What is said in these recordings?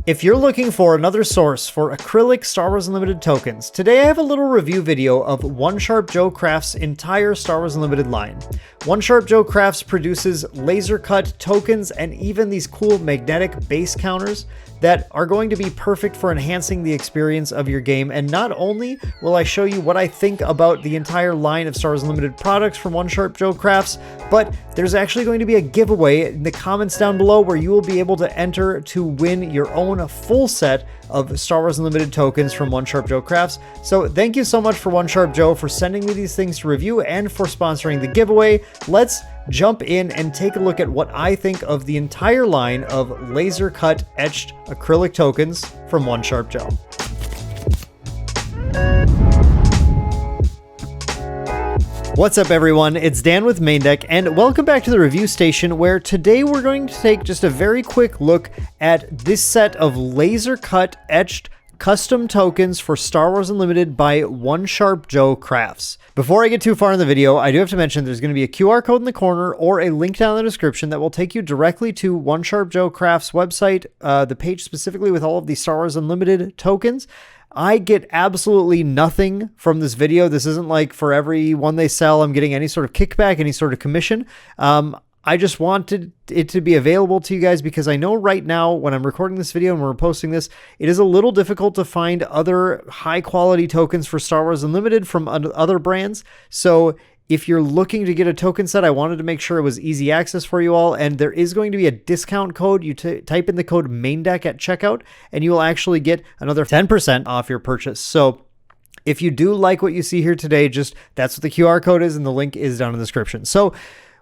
If you're looking for another source for acrylic Star Wars Unlimited tokens, today I have a little review video of One Sharp Joe Craft's entire Star Wars Unlimited line. One Sharp Joe Crafts produces laser cut tokens and even these cool magnetic base counters that are going to be perfect for enhancing the experience of your game. And not only will I show you what I think about the entire line of Star Wars Unlimited products from One Sharp Joe Crafts, but there's actually going to be a giveaway in the comments down below where you will be able to enter to win your own full set of Star Wars Unlimited tokens from One Sharp Joe Crafts. So thank you so much for One Sharp Joe for sending me these things to review and for sponsoring the giveaway. Let's jump in and take a look at what I think of the entire line of laser cut etched acrylic tokens from One Sharp Joe. What's up everyone, it's Dan with Main Deck and welcome back to the review station where today we're going to take just a very quick look at this set of laser cut etched custom tokens for Star Wars Unlimited by One Sharp Joe Crafts. Before I get too far in the video, I do have to mention there's going to be a QR code in the corner or a link down in the description that will take you directly to One Sharp Joe Crafts website, the page specifically with all of the Star Wars Unlimited tokens. I get absolutely nothing from this video. This isn't like for every one they sell, I'm getting any sort of kickback, any sort of commission. I just wanted it to be available to you guys because I know right now when I'm recording this video and we're posting this, it is a little difficult to find other high quality tokens for Star Wars Unlimited from other brands. So if you're looking to get a token set, I wanted to make sure it was easy access for you all. And there is going to be a discount code. You type in the code MAINDECK at checkout and you will actually get another 10% off your purchase. So if you do like what you see here today, just that's what the QR code is and the link is down in the description. So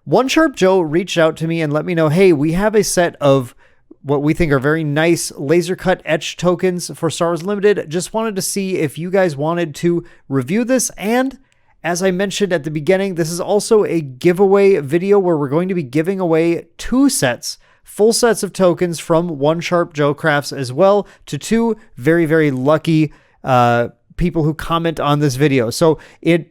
One Sharp Joe reached out to me and let me know, hey, we have a set of what we think are very nice laser cut etched tokens for Star Wars Limited. Just wanted to see if you guys wanted to review this. And as I mentioned at the beginning, this is also a giveaway video where we're going to be giving away two sets, full sets of tokens from One Sharp Joe Crafts as well to two very, very lucky people who comment on this video. So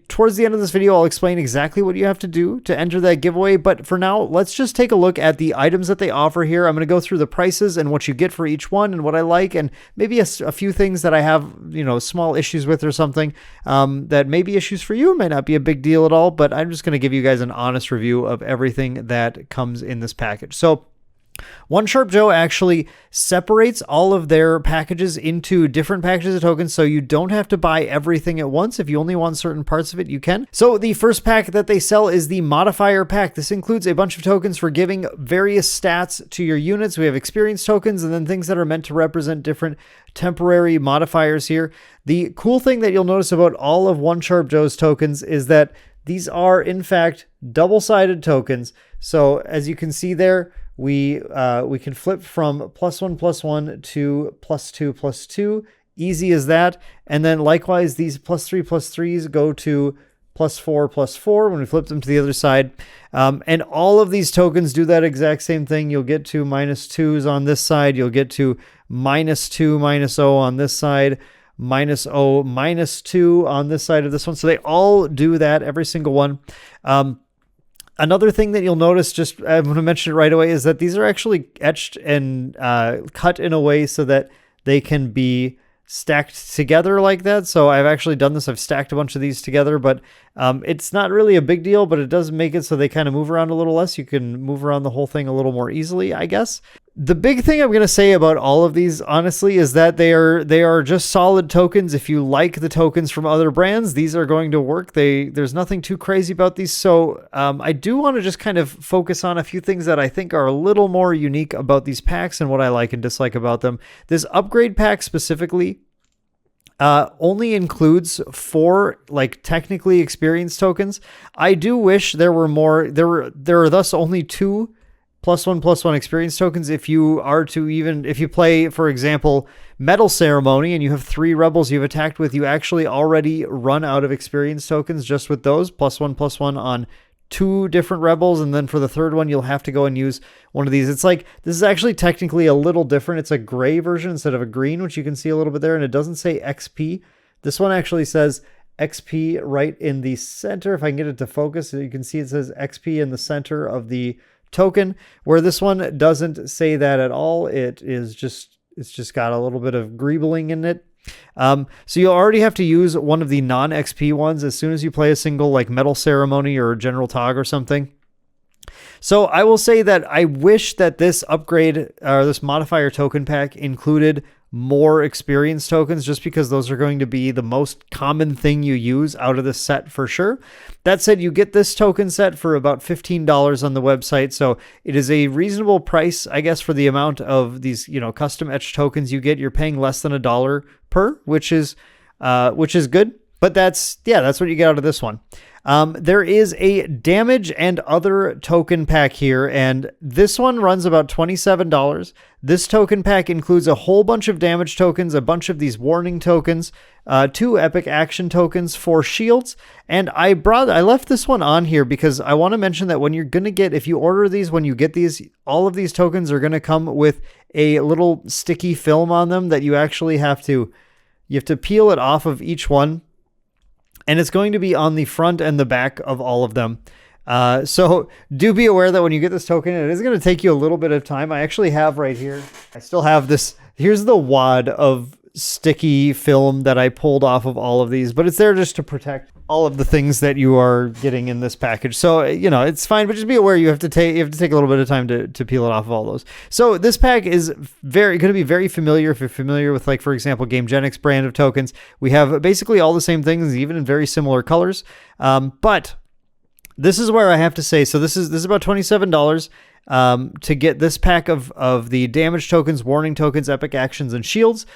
towards the end of this video, I'll explain exactly what you have to do to enter that giveaway. But for now, let's just take a look at the items that they offer here. I'm going to go through the prices and what you get for each one and what I like, and maybe a few things that I have, small issues with or something that may be issues for you. It might not be a big deal at all, but I'm just going to give you guys an honest review of everything that comes in this package. So One Sharp Joe actually separates all of their packages into different packages of tokens, so you don't have to buy everything at once. If you only want certain parts of it, you can. So the first pack that they sell is the Modifier pack. This includes a bunch of tokens for giving various stats to your units. We have experience tokens and then things that are meant to represent different temporary modifiers here. The cool thing that you'll notice about all of One Sharp Joe's tokens is that these are, in fact, double-sided tokens. So as you can see there, we can flip from +1/+1 to +2/+2. Easy as that. And then likewise, these +3/+3s go to +4/+4 when we flip them to the other side. And all of these tokens do that exact same thing. You'll get to -2s on this side. You'll get to -2, -0 on this side, -0, -2 on this side of this one. So they all do that, every single one. Another thing that you'll notice, just I'm going to mention it right away, is that these are actually etched and cut in a way so that they can be stacked together like that. So I've actually done this. I've stacked a bunch of these together, but it's not really a big deal, but it does make it so they kind of move around a little less. You can move around the whole thing a little more easily, I guess. The big thing I'm going to say about all of these, honestly, is that they are just solid tokens. If you like the tokens from other brands, these are going to work. There's nothing too crazy about these. So I do want to just kind of focus on a few things that I think are a little more unique about these packs and what I like and dislike about them. This upgrade pack specifically only includes 4 technically experienced tokens. I do wish there were more. There are thus only 2 +1/+1 experience tokens. If you play, for example, Medal Ceremony and you have 3 rebels you've attacked with, you actually already run out of experience tokens just with those +1/+1 on 2 different rebels. And then for the third one, you'll have to go and use one of these. It's like, this is actually technically a little different. It's a gray version instead of a green, which you can see a little bit there. And it doesn't say XP. This one actually says XP right in the center. If I can get it to focus, you can see it says XP in the center of the token, where this one doesn't say that at all. It is just it's just got a little bit of greebling in it. So you'll already have to use one of the non-XP ones as soon as you play a single like Metal Ceremony or General Tog or something. So I will say that I wish that this upgrade or this modifier token pack included more experience tokens, just because those are going to be the most common thing you use out of this set for sure. That said, you get this token set for about $15 on the website, so it is a reasonable price, I guess, for the amount of these, custom etched tokens you get. You're paying less than $1 per, which is good. But that's what you get out of this one. There is a damage and other token pack here, and this one runs about $27. This token pack includes a whole bunch of damage tokens, a bunch of these warning tokens, 2 epic action tokens, 4 shields, and I left this one on here because I want to mention that when you're going to get, if you order these, when you get these, all of these tokens are going to come with a little sticky film on them that you actually have to peel it off of each one. And it's going to be on the front and the back of all of them. So do be aware that when you get this token, it is going to take you a little bit of time. I actually have right here, I still have this. Here's the wad of sticky film that I pulled off of all of these, but it's there just to protect all of the things that you are getting in this package. So, it's fine, but just be aware you have to take a little bit of time to peel it off of all those. So this pack is going to be very familiar if you're familiar with, like, for example, GameGenix brand of tokens. We have basically all the same things, even in very similar colors. But this is where I have to say, so this is about $27 to get this pack of the damage tokens, warning tokens, epic actions, and shields.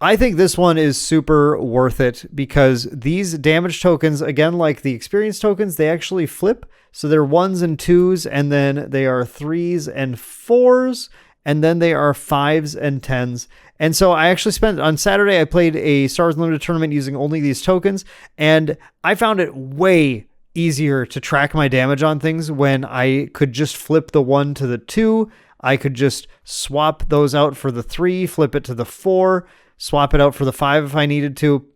I think this one is super worth it because these damage tokens, again, like the experience tokens, they actually flip. So they're 1s and 2s, and then they are 3s and 4s, and then they are 5s and 10s. And so I actually on Saturday, I played a Star Wars Unlimited tournament using only these tokens, and I found it way easier to track my damage on things when I could just flip the 1 to the 2. I could just swap those out for the 3, flip it to the 4, swap it out for the 5 if I needed to.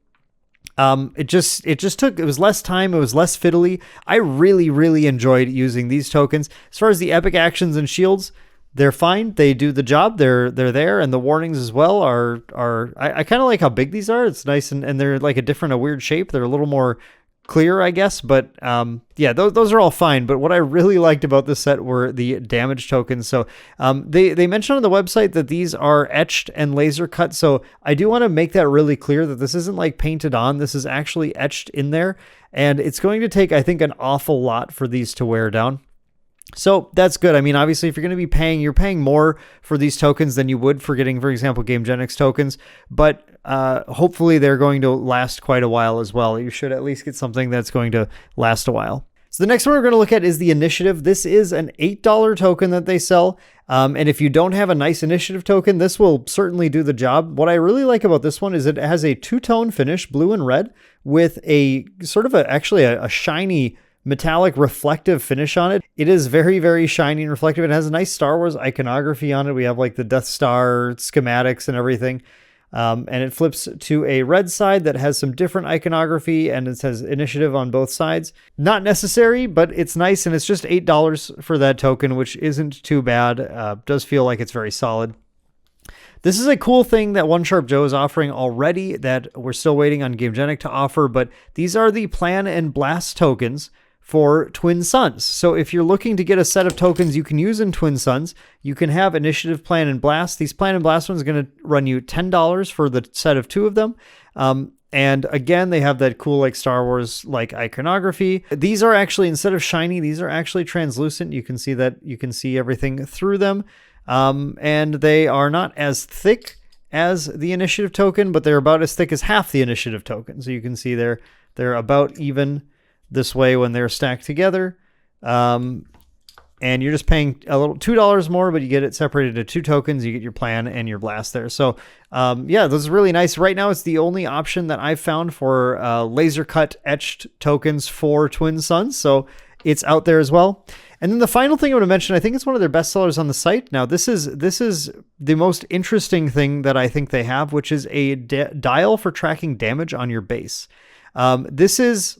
It was less time. It was less fiddly. I really, really enjoyed using these tokens. As far as the epic actions and shields, they're fine. They do the job. They're there. And the warnings as well I kind of like how big these are. It's nice. And they're like a weird shape. They're a little more clear, I guess, but those are all fine. But what I really liked about this set were the damage tokens. So they mentioned on the website that these are etched and laser cut. So I do want to make that really clear that this isn't like painted on. This is actually etched in there, and it's going to take, I think, an awful lot for these to wear down. So that's good. I mean, obviously, if you're going to be you're paying more for these tokens than you would for getting, for example, GameGenix tokens, but hopefully they're going to last quite a while as well. You should at least get something that's going to last a while. So the next one we're going to look at is the Initiative. This is an $8 token that they sell. And if you don't have a nice Initiative token, this will certainly do the job. What I really like about this one is it has a 2-tone finish, blue and red, with a sort of a shiny metallic reflective finish on it. It is very, very shiny and reflective. It has a nice Star Wars iconography on it. We have like the Death Star schematics and everything. And it flips to a red side that has some different iconography, and it says Initiative on both sides. Not necessary, but it's nice, and it's just $8 for that token, which isn't too bad. Does feel like it's very solid. This is a cool thing that One Sharp Joe is offering already that we're still waiting on GameGenix to offer, but these are the Plan and Blast tokens for Twin Suns. So if you're looking to get a set of tokens you can use in Twin Suns, you can have Initiative, Plan, and Blast. These Plan and Blast ones are going to run you $10 for the set of 2 of them. And again, they have that cool like Star Wars like iconography. These are actually, instead of shiny, these are actually translucent. You can see everything through them. And they are not as thick as the Initiative token, but they're about as thick as half the Initiative token. So you can see they're about even this way when they're stacked together. And you're just paying a little $2 more, but you get it separated into 2 tokens. You get your Plan and your Blast there. So this is really nice. Right now, it's the only option that I've found for laser cut etched tokens for Twin Suns. So it's out there as well. And then the final thing I want to mention, I think it's one of their best sellers on the site. Now, this is the most interesting thing that I think they have, which is a dial for tracking damage on your base. This is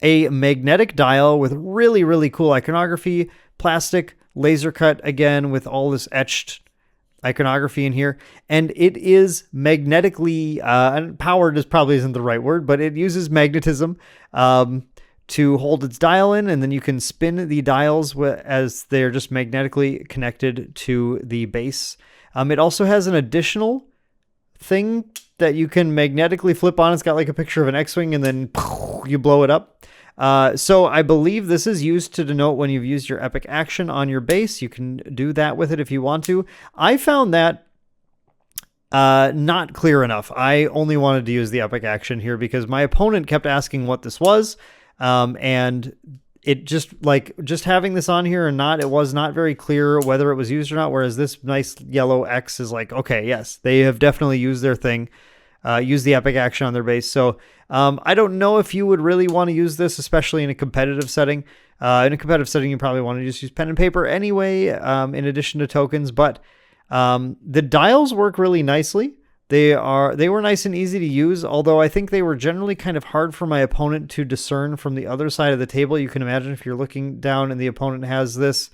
a magnetic dial with really, really cool iconography, plastic, laser cut, again, with all this etched iconography in here, and it is magnetically powered is probably isn't the right word, but it uses magnetism to hold its dial in, and then you can spin the dials as they're just magnetically connected to the base. It also has an additional thing that you can magnetically flip on. It's got like a picture of an X-Wing, and then you blow it up. So I believe this is used to denote when you've used your epic action on your base. You can do that with it if you want to. I found that not clear enough. I only wanted to use the epic action here because my opponent kept asking what this was. And it just having this on here or not, it was not very clear whether it was used or not. Whereas this nice yellow X is like, okay, yes, they have definitely used their thing, used the epic action on their base. So, I don't know if you would really want to use this, especially in a competitive setting. In a competitive setting, you probably want to just use pen and paper anyway, in addition to tokens, but, the dials work really nicely. They were nice and easy to use, although I think they were generally kind of hard for my opponent to discern from the other side of the table. You can imagine if you're looking down and the opponent has this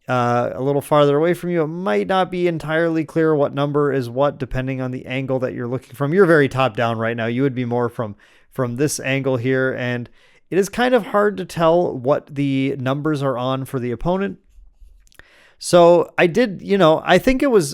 a little farther away from you, it might not be entirely clear what number is what, depending on the angle that you're looking from. You're very top down right now. You would be more from this angle here, and it is kind of hard to tell what the numbers are on for the opponent. So I did, I think it was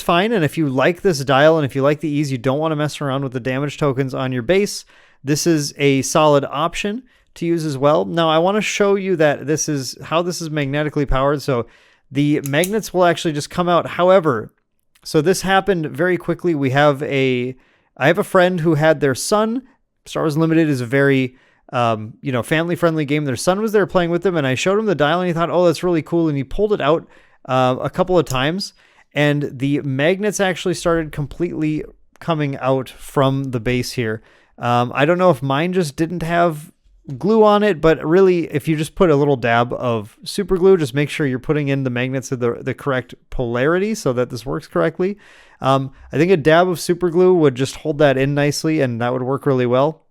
fine. And if you like this dial and if you like the ease, you don't want to mess around with the damage tokens on your base, this is a solid option to use as well. Now I want to show you that this is how this is magnetically powered. So the magnets will actually just come out. However, so this happened very quickly. I have a friend who had their son. Star Wars Limited is a very family-friendly game. Their son was there playing with them, and I showed him the dial, and he thought, oh, that's really cool, and he pulled it out a couple of times, and the magnets actually started completely coming out from the base here. I don't know if mine just didn't have glue on it, but really, if you just put a little dab of super glue, just make sure you're putting in the magnets of the correct polarity so that this works correctly. I think a dab of super glue would just hold that in nicely, and that would work really well.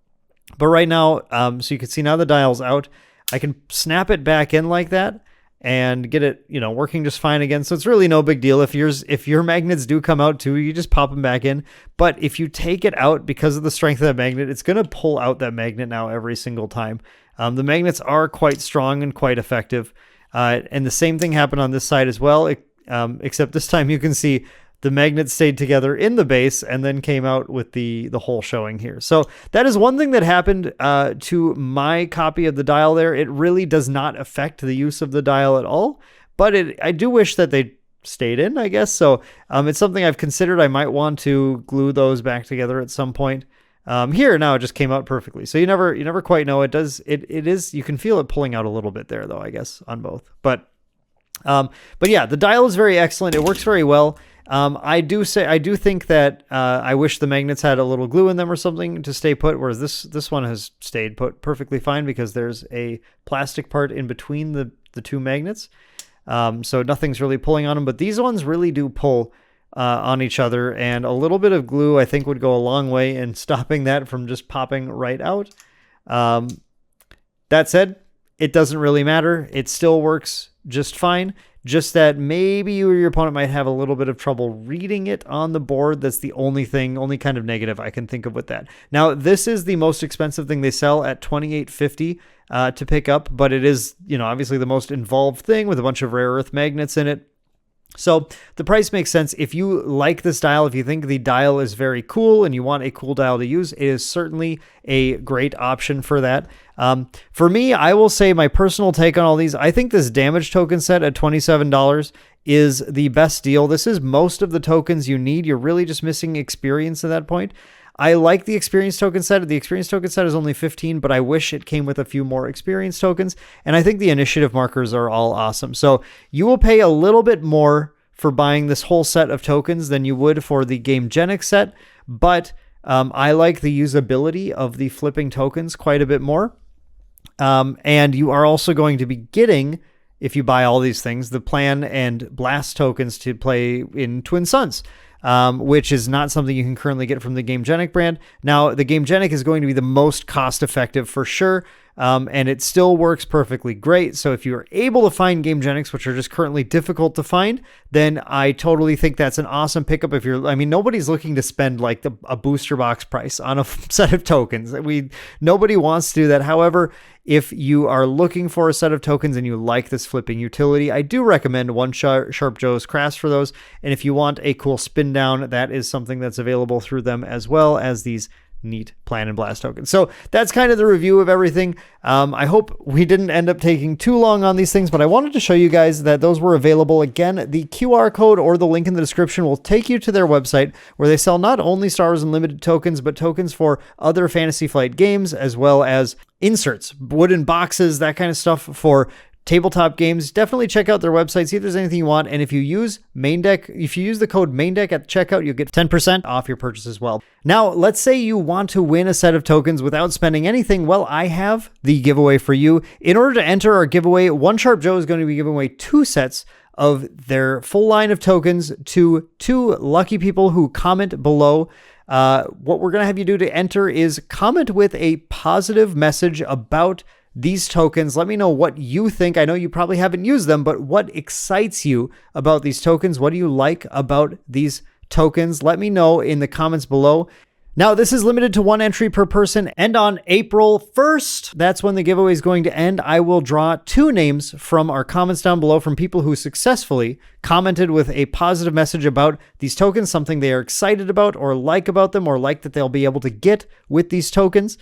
But right now, so you can see now the dial's out. I can snap it back in like that and get it, working just fine again. So it's really no big deal. If your magnets do come out too, you just pop them back in. But if you take it out because of the strength of that magnet, it's going to pull out that magnet now every single time. The magnets are quite strong and quite effective. And the same thing happened on this side as well, except this time you can see the magnets stayed together in the base and then came out with the hole showing here. So that is one thing that happened to my copy of the dial there. It really does not affect the use of the dial at all, but I do wish that they stayed in, I guess. So it's something I've considered. I might want to glue those back together at some point. Here now it just came out perfectly. So you never quite know. It is, you can feel it pulling out a little bit there though, I guess, on both. But yeah, the dial is very excellent. It works very well. I do think that I wish the magnets had a little glue in them or something to stay put, whereas this one has stayed put perfectly fine because there's a plastic part in between the two magnets. So nothing's really pulling on them, but these ones really do pull on each other, and a little bit of glue I think would go a long way in stopping that from just popping right out. That said, it doesn't really matter. It still works just fine. Just that maybe you or your opponent might have a little bit of trouble reading it on the board. That's the only kind of negative I can think of with that. Now, this is the most expensive thing they sell at $28.50 to pick up, but it is, obviously the most involved thing with a bunch of rare earth magnets in it. So the price makes sense. If you like this dial, if you think the dial is very cool and you want a cool dial to use, it is certainly a great option for that. For me, I will say my personal take on all these, I think this damage token set at $27 is the best deal. This is most of the tokens you need. You're really just missing experience at that point. I like the experience token set. The experience token set is only 15, but I wish it came with a few more experience tokens. And I think the initiative markers are all awesome. So you will pay a little bit more for buying this whole set of tokens than you would for the Gamegenic set. But I like the usability of the flipping tokens quite a bit more. And you are also going to be getting, if you buy all these things, the Plan and Blast tokens to play in Twin Suns. which is not something you can currently get from the GameGenic brand. Now, the GameGenic is going to be the most cost-effective for sure, and it still works perfectly great. So if you're able to find GameGenics, which are just currently difficult to find, then I totally think that's an awesome pickup. If you're, I mean, nobody's looking to spend like a booster box price on a set of tokens. Nobody wants to do that. However, if you are looking for a set of tokens and you like this flipping utility, I do recommend One Sharp Joe's Crafts for those. And if you want a cool spin down, that is something that's available through them, as well as these neat Plan and Blast tokens. So that's kind of the review of everything. I hope we didn't end up taking too long on these things, but I wanted to show you guys that those were available. Again, the QR code or the link in the description will take you to their website, where they sell not only Star Wars Unlimited tokens, but tokens for other Fantasy Flight games, as well as inserts, wooden boxes, that kind of stuff for tabletop games. Definitely check out their website, see if there's anything you want. And if you use if you use the code MAINDECK at checkout, you'll get 10% off your purchase as well. Now, let's say you want to win a set of tokens without spending anything. Well, I have the giveaway for you. In order to enter our giveaway, One Sharp Joe is going to be giving away 2 sets of their full line of tokens to 2 lucky people who comment below. What we're going to have you do to enter is comment with a positive message about these tokens. Let me know what you think. I know you probably haven't used them, but what excites you about these tokens? What do you like about these tokens? Let me know in the comments below. Now, this is limited to 1 entry per person, and on April 1st, that's when the giveaway is going to end. I will draw 2 names from our comments down below from people who successfully commented with a positive message about these tokens, something they are excited about or like about them, or like that they'll be able to get with these tokens.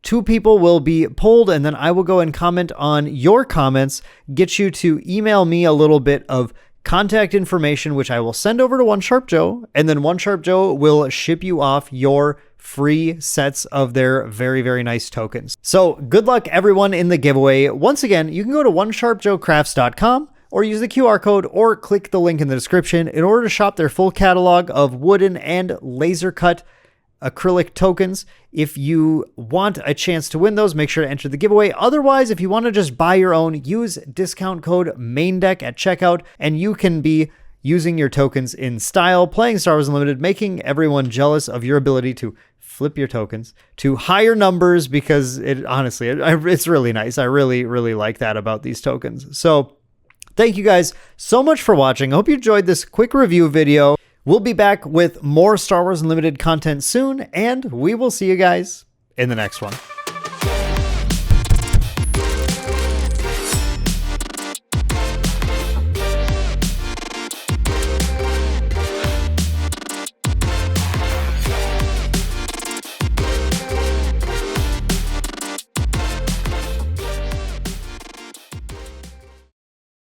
2 people will be polled, and then I will go and comment on your comments, get you to email me a little bit of contact information, which I will send over to One Sharp Joe, and then One Sharp Joe will ship you off your free sets of their very, very nice tokens. So good luck everyone in the giveaway. Once again, you can go to onesharpjoecrafts.com or use the QR code or click the link in the description in order to shop their full catalog of wooden and laser cut acrylic tokens. If you want a chance to win those, make sure to enter the giveaway. Otherwise, if you want to just buy your own, use discount code MAINDECK at checkout, and you can be using your tokens in style, playing Star Wars Unlimited, making everyone jealous of your ability to flip your tokens to higher numbers, because honestly, it's really nice. I really, really like that about these tokens. So thank you guys so much for watching. I hope you enjoyed this quick review video. We'll be back with more Star Wars Unlimited content soon, and we will see you guys in the next one.